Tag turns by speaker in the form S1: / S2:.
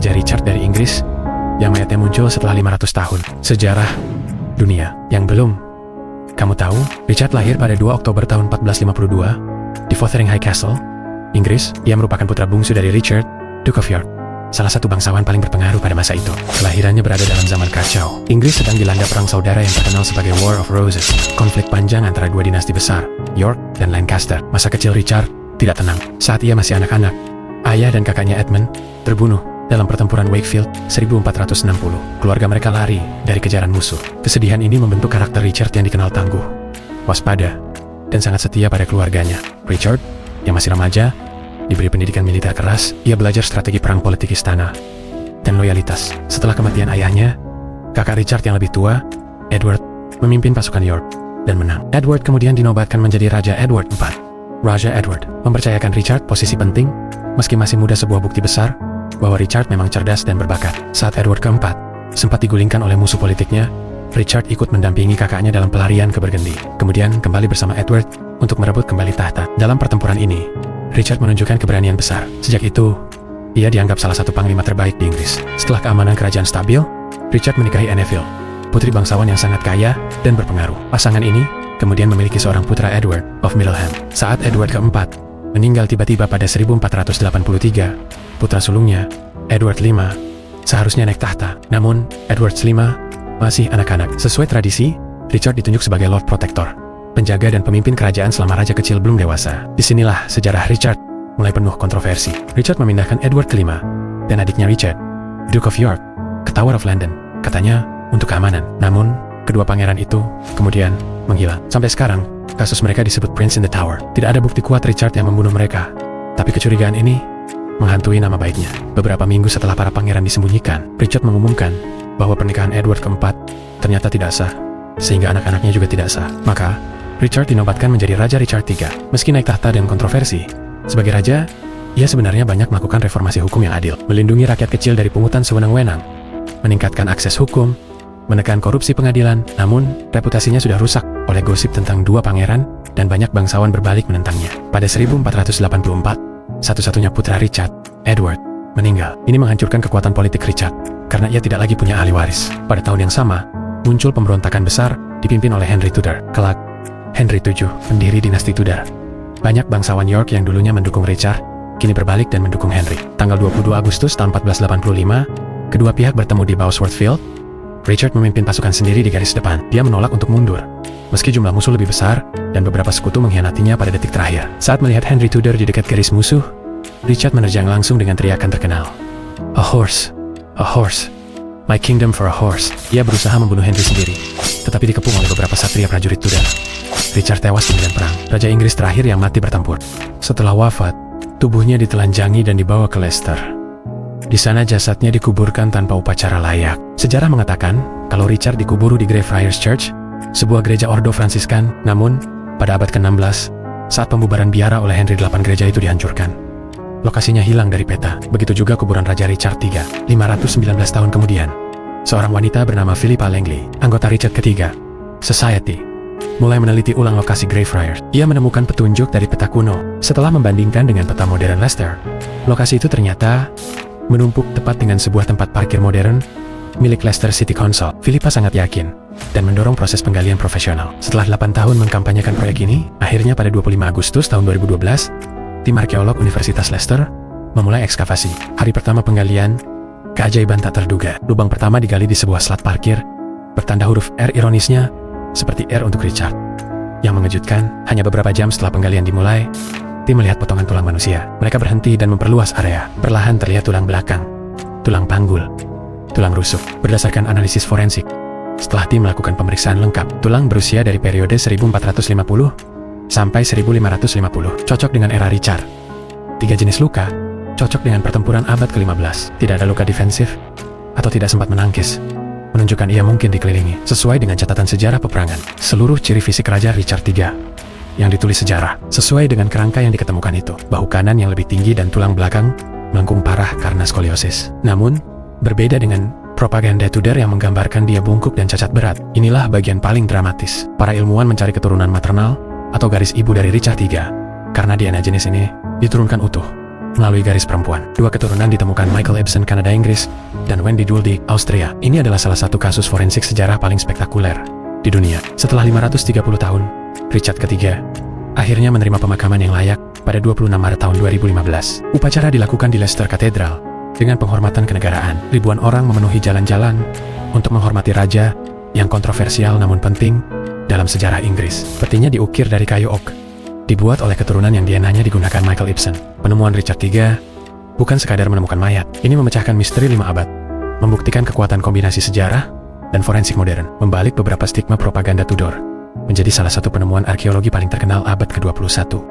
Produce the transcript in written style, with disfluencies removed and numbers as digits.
S1: Raja Richard dari Inggris yang mayatnya muncul setelah 500 tahun. Sejarah dunia yang belum kamu tahu. Richard lahir pada 2 Oktober tahun 1452 di Fotheringhay Castle, Inggris. Ia merupakan putra bungsu dari Richard, Duke of York, salah satu bangsawan paling berpengaruh pada masa itu. Kelahirannya berada dalam zaman kacau. Inggris sedang dilanda perang saudara yang terkenal sebagai War of Roses, konflik panjang antara dua dinasti besar, York dan Lancaster. Masa kecil Richard tidak tenang. Saat ia masih anak-anak, ayah dan kakaknya Edmund terbunuh dalam pertempuran Wakefield 1460. Keluarga mereka lari dari kejaran musuh. Kesedihan ini membentuk karakter Richard yang dikenal tangguh, waspada, dan sangat setia pada keluarganya. Richard, yang masih remaja, diberi pendidikan militer keras. Ia belajar strategi perang politik istana dan loyalitas. Setelah kematian ayahnya, kakak Richard yang lebih tua, Edward, memimpin pasukan York dan menang. Edward kemudian dinobatkan menjadi Raja Edward IV. Raja Edward mempercayakan Richard posisi penting, meski masih muda, sebuah bukti besar bahwa Richard memang cerdas dan berbakat. Saat Edward keempat sempat digulingkan oleh musuh politiknya, Richard ikut mendampingi kakaknya dalam pelarian ke Burgundy, kemudian kembali bersama Edward untuk merebut kembali tahta. Dalam pertempuran ini, Richard menunjukkan keberanian besar. Sejak itu, ia dianggap salah satu panglima terbaik di Inggris. Setelah keamanan kerajaan stabil, Richard menikahi Anne Neville, putri bangsawan yang sangat kaya dan berpengaruh. Pasangan ini kemudian memiliki seorang putra, Edward of Middleham. Saat Edward keempat meninggal tiba-tiba pada 1483, putra sulungnya, Edward V, seharusnya naik tahta. Namun, Edward V masih anak-anak. Sesuai tradisi, Richard ditunjuk sebagai Lord Protector, penjaga dan pemimpin kerajaan selama raja kecil belum dewasa. Disinilah sejarah Richard mulai penuh kontroversi. Richard memindahkan Edward V dan adiknya Richard, Duke of York, ke Tower of London, katanya untuk keamanan. Namun, kedua pangeran itu kemudian menghilang. Sampai sekarang, kasus mereka disebut Prince in the Tower. Tidak ada bukti kuat Richard yang membunuh mereka, tapi kecurigaan ini menghantui nama baiknya. Beberapa minggu setelah para pangeran disembunyikan, Richard mengumumkan bahwa pernikahan Edward keempat ternyata tidak sah, sehingga anak-anaknya juga tidak sah. Maka, Richard dinobatkan menjadi Raja Richard III. Meski naik tahta dan kontroversi, sebagai raja, ia sebenarnya banyak melakukan reformasi hukum yang adil, melindungi rakyat kecil dari pungutan sewenang-wenang, meningkatkan akses hukum, menekan korupsi pengadilan. Namun, reputasinya sudah rusak oleh gosip tentang dua pangeran dan banyak bangsawan berbalik menentangnya. Pada 1484, satu-satunya putra Richard, Edward, meninggal. Ini menghancurkan kekuatan politik Richard, karena ia tidak lagi punya ahli waris. Pada tahun yang sama, muncul pemberontakan besar dipimpin oleh Henry Tudor. Kelak, Henry VII, pendiri dinasti Tudor. Banyak bangsawan York yang dulunya mendukung Richard, kini berbalik dan mendukung Henry. Tanggal 22 Agustus tahun 1485, kedua pihak bertemu di Bosworth Field. Richard memimpin pasukan sendiri di garis depan. Dia menolak untuk mundur, meski jumlah musuh lebih besar dan beberapa sekutu mengkhianatinya pada detik terakhir. Saat melihat Henry Tudor di dekat garis musuh, Richard menerjang langsung dengan teriakan terkenal, "A horse! A horse! My kingdom for a horse!" Ia berusaha membunuh Henry sendiri, tetapi dikepung oleh beberapa satria prajurit Tudor. Richard tewas di medan perang, Raja Inggris terakhir yang mati bertempur. Setelah wafat, tubuhnya ditelanjangi dan dibawa ke Leicester. Di sana jasadnya dikuburkan tanpa upacara layak. Sejarah mengatakan kalau Richard dikubur di Greyfriars Church, sebuah gereja ordo Fransiskan. Namun, pada abad ke-16, saat pembubaran biara oleh Henry VIII, gereja itu dihancurkan. Lokasinya hilang dari peta. Begitu juga kuburan Raja Richard III. 519 tahun kemudian, seorang wanita bernama Philippa Langley, anggota Richard III Society, mulai meneliti ulang lokasi Greyfriars. Ia menemukan petunjuk dari peta kuno. Setelah membandingkan dengan peta modern Leicester, lokasi itu ternyata menumpuk tepat dengan sebuah tempat parkir modern milik Leicester City Council. Philippa sangat yakin dan mendorong proses penggalian profesional. Setelah 8 tahun mengkampanyekan proyek ini, akhirnya pada 25 Agustus tahun 2012, tim arkeolog Universitas Leicester memulai ekskavasi. Hari pertama penggalian, keajaiban tak terduga. Lubang pertama digali di sebuah slat parkir, bertanda huruf R, ironisnya seperti R untuk Richard. Yang mengejutkan, hanya beberapa jam setelah penggalian dimulai, tim melihat potongan tulang manusia. Mereka berhenti dan memperluas area. Perlahan terlihat tulang belakang, tulang panggul, tulang rusuk. Berdasarkan analisis forensik, setelah tim melakukan pemeriksaan lengkap, tulang berusia dari periode 1450 sampai 1550, cocok dengan era Richard. 3 jenis luka, cocok dengan pertempuran abad ke-15. Tidak ada luka defensif atau tidak sempat menangkis, menunjukkan ia mungkin dikelilingi. Sesuai dengan catatan sejarah peperangan, seluruh ciri fisik Raja Richard III yang ditulis sejarah sesuai dengan kerangka yang diketemukan itu. Bahu kanan yang lebih tinggi dan tulang belakang melengkung parah karena skoliosis. Namun, berbeda dengan propaganda Tudor yang menggambarkan dia bungkuk dan cacat berat, inilah bagian paling dramatis. Para ilmuwan mencari keturunan maternal atau garis ibu dari Richard III, karena DNA jenis ini diturunkan utuh melalui garis perempuan. Dua keturunan ditemukan Michael Ibsen, Kanada, Inggris, dan Wendy Duldy, Austria. Ini adalah salah satu kasus forensik sejarah paling spektakuler di dunia. Setelah 530 tahun, Richard III akhirnya menerima pemakaman yang layak pada 26 Maret tahun 2015. Upacara dilakukan di Leicester Cathedral dengan penghormatan kenegaraan. Ribuan orang memenuhi jalan-jalan untuk menghormati raja yang kontroversial namun penting dalam sejarah Inggris. Petinya diukir dari kayu oak, dibuat oleh keturunan yang DNA-nya digunakan Michael Ibsen. Penemuan Richard III bukan sekadar menemukan mayat. Ini memecahkan misteri 5 abad, membuktikan kekuatan kombinasi sejarah dan forensik modern, membalik beberapa stigma propaganda Tudor, menjadi salah satu penemuan arkeologi paling terkenal abad ke-21.